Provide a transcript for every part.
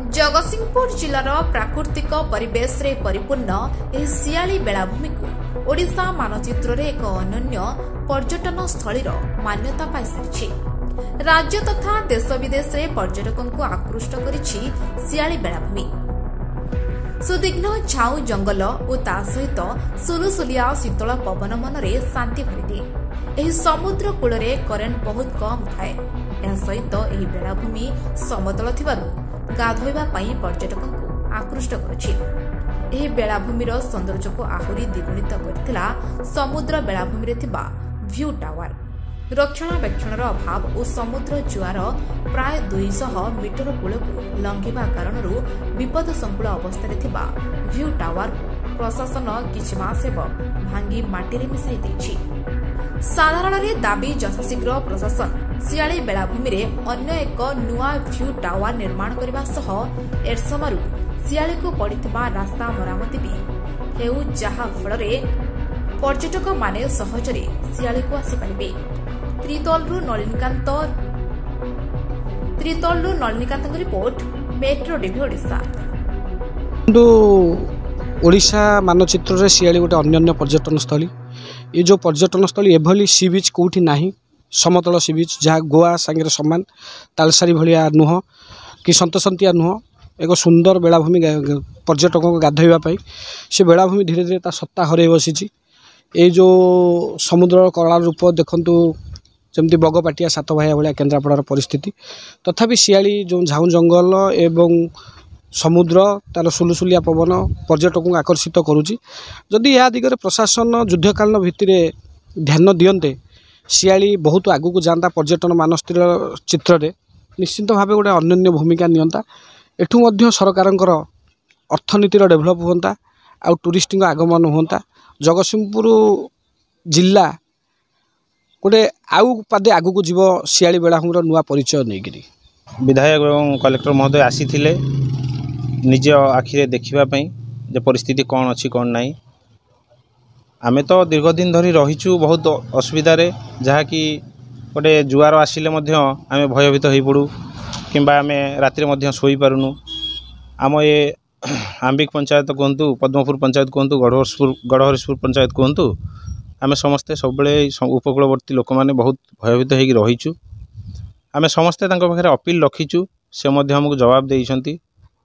जगतसिंहपुर जिलार प्राकृतिक परिवेश रे परिपूर्ण एही सियाली बेलाभूमि को ओडिशा मानचित्र रे एक अनन्य पर्यटन स्थलीर मान्यता पाई सारिछि। राज्य तथा देश विदेश रे पर्यटकों को आकृष्ट करिछि सियाली बेलाभूमि। सुदीघ्न झाऊ जंगल और ता सहित सुलुसुलिया शीतल पवन मनरे शांति भरिदिए। एही समुद्र कूଳରେ करेन्ट बहुत कम थाए। ଏହା ସହିତ ଏହି ବେଳାଭୂମି ସମତଳ ଥିବାରୁ ଗାଧୋଇବା ପାଇଁ ପର୍ଯ୍ୟଟକଙ୍କୁ ଆକୃଷ୍ଟ କରୁଛି। ଏହି ବେଳାଭୂମିର ସୌନ୍ଦର୍ଯ୍ୟକୁ ଆହୁରି ଦ୍ୱିଗୁଣିତ କରିଥିଲା ସମୁଦ୍ର ବେଳାଭୂମିରେ ଥିବା ଭ୍ୟୁ ଟାୱାର। ରକ୍ଷଣାବେକ୍ଷଣର ଅଭାବ ଓ ସମୁଦ୍ର ଜୁଆର ପ୍ରାୟ 200 ମିଟର କୂଳକୁ ଲଙ୍ଘିବା କାରଣରୁ ବିପଦସଙ୍କୁଳ ଅବସ୍ଥାରେ ଥିବା ଭ୍ୟୁ ଟାୱାରକୁ ପ୍ରଶାସନ କିଛି ମାସ ହେବ ଭାଙ୍ଗି ମାଟିରେ ମିଶାଇ ଦେଇଛି। ସାଧାରଣରେ ଦାବି ଯଥାଶୀଘ୍ର ପ୍ରଶାସନ सियाली बेलाभूमि रे अन्य एक नुआ भ्यू टावर निर्माण करने सह एरसमारू सियाली को पड़िथिबा रास्ता मरामती भी हेउ जहा फଳରେ पर्यटक माने सहजरे सियाली को आसी परिबे। त्रितोलरू Nalinikant report metro TV Odisha. Odisha मानचित्र रे सियाली गोटे अन्य पर्यटन स्थली। ये जो पर्यटन स्थली एभली सी बीच कोठी नाही। समतल सी बीच जहाँ गोवा सांगे सामान तालसारी भाया नुह कि सतसंतिया नुह एक सुंदर बेलाभूमि पर्यटकों को गाधोवाई से बेलाभूमि धीरे धीरे सत्ता हर बसी। ये जो समुद्र कला रूप देखु जमती बगपाटिया सात भाया भाया केन्द्रापड़ार परिस्थिति तथापि सियाली जो झाऊ जंगल एवं समुद्र तार सुलुसुलिया पवन पर्यटकों को आकर्षित करुच्ची। जदि या दिगरे प्रशासन युद्धकालीन भित्तिर ध्यान दियंते सियाली बहुत आगू को जाता पर्यटन मानचित्र चित्र रे निश्चित भाव गोटे अन्य भूमिका नियंता। एठू मध्य सरकारंकर अर्थनीतिर डेभलप होता आ टूरिस्ट आगमन होता। जगतसिंहपुर जिला गोटे आउ पादे आगू को जीव सियाली बेलाभूमि नुआ परिचय नहीं। विधायक एवं कलेक्टर महोदय आसी निज आखिरे देखिबा जे परिस्थिति कौन अच्छी कौन नहीं। आमे तो दीर्घ दिन धरी रहीचु बहुत असुविधा रे जहाँकि गोटे जुआर आसिले आमे भयभीत हो पड़ू किंबा आमे रातिर मध्य सोई पारुनु। आम ये आंबिक पंचायत कहतु पद्मपुर पंचायत कहतु गढ़हरिशपुर पंचायत कहतु आमे समस्ते सब उपकूलवर्ती लोक मैंने बहुत भयभीत हो रहीचु। आमे समस्ते पाखे अपील रखीचु से हमको जवाब देइछंती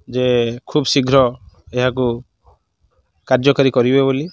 जे खूब शीघ्र यह कार्यकारी करिवे बोली।